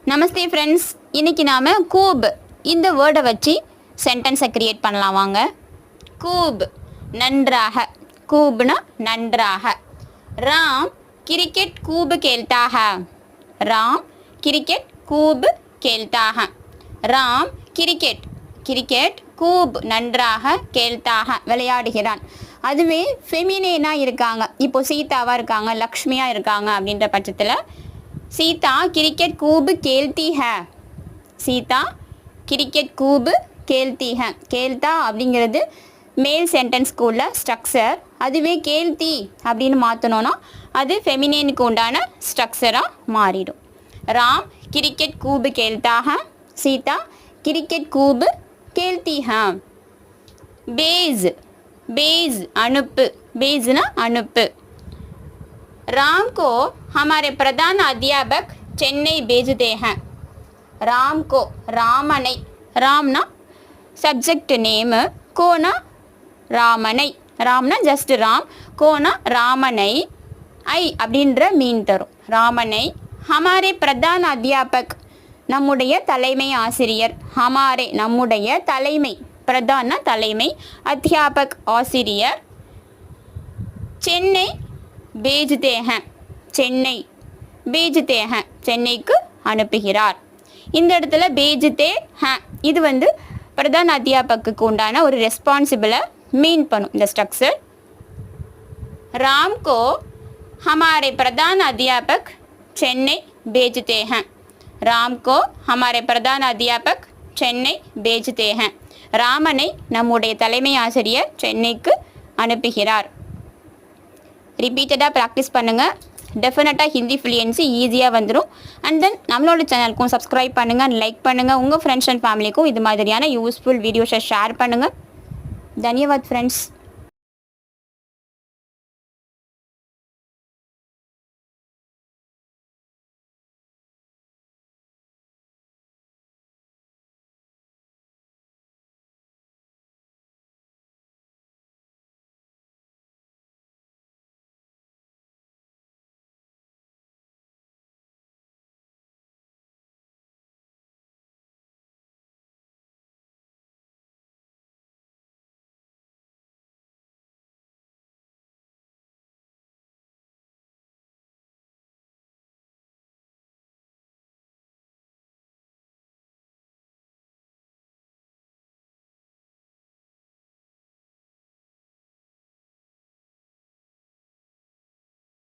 நமஸ்தே friends, இன்னைக்கு நாம் கூப் இந்த வேர்டை வச்சு சென்டென்ஸை கிரியேட் பண்ணலாம் வாங்க. கூப் நன்றாக, கூப்னா நன்றாக. ராம் கிரிக்கெட் கூப் கேல்தா ஹை. ராம் கிரிக்கெட் கூப் கேல்தா ஹை. ராம் கிரிக்கெட் கிரிக்கெட் கூப் நன்றாக கேல்தா ஹை விளையாடுகிறான். அதுவே ஃபெமினேனாக இருக்காங்க, இப்போ சீதாவாக இருக்காங்க, லக்ஷ்மியாக இருக்காங்க அப்படின்ற பட்சத்தில் सीता क्रिकेट खूब खेलती है. सीता क्रिकेट खूब खेलती है. खेलता அப்படிங்கிறது மேல் சென்டென்ஸ்க்கு உள்ள ஸ்ட்ரக்சர். அதுவே கேல்தி அப்படின்னு மாற்றணும்னா அது ஃபெமினேனுக்கு உண்டான ஸ்ட்ரக்சராக மாறிடும். ராம் கிரிக்கெட் கூப் கேல்தா ஹை. சீதா கிரிக்கெட் கூப் கேல்தி ஹை. பேஸ் பேஸ் அனுப்பு. பேஸ்னா அனுப்பு. राम को हमारे प्रधान अध्यापक चेन्नई भेजते हैं. राम को रामனை, रामना सब्जेक्ट नेम, कोना रामனை, रामना जस्ट राम, कोना रामனை, ஐ அப்படின்ற மீன் தரும். ராமனை हमारे प्रधान अध्यापक நம்முடைய தலைமை ஆசிரியர், हमारे நம்முடைய தலைமை, பிரதான தலைமை, அத்தியாபக் ஆசிரியர், சென்னை भेजते हैं சென்னை भेजते हैं சென்னைக்கு அனுப்புகிறார். இந்த இடத்துல भेजते हैं இது வந்து பிரதான அத்தியாபக்குக்கு உண்டான ஒரு ரெஸ்பான்சிபிளை மீன் பண்ணும் இந்த ஸ்ட்ரக்சர். राम को हमारे प्रधान अध्यापक चेन्नई भेजते हैं. राम को हमारे प्रधान अध्यापक चेन्नई भेजते हैं. ராமனை நம்முடைய தலைமை ஆசிரியர் சென்னைக்கு அனுப்புகிறார். ரிப்பீட்டடாக ப்ராக்டிஸ் பண்ணுங்கள். டெஃபினட்டாக ஹிந்தி ஃப்ளூயன்சி ஈஸியாக வந்துடும். அண்ட் தென் நம்மளோட சேனலுக்கும் சப்ஸ்கிரைப் பண்ணுங்கள், லைக் பண்ணுங்கள். உங்கள் ஃப்ரெண்ட்ஸ் அண்ட் ஃபேமிலிக்கும் இது மாதிரியான யூஸ்ஃபுல் வீடியோஸை ஷேர் பண்ணுங்கள். தன்யவாத் ஃப்ரெண்ட்ஸ்.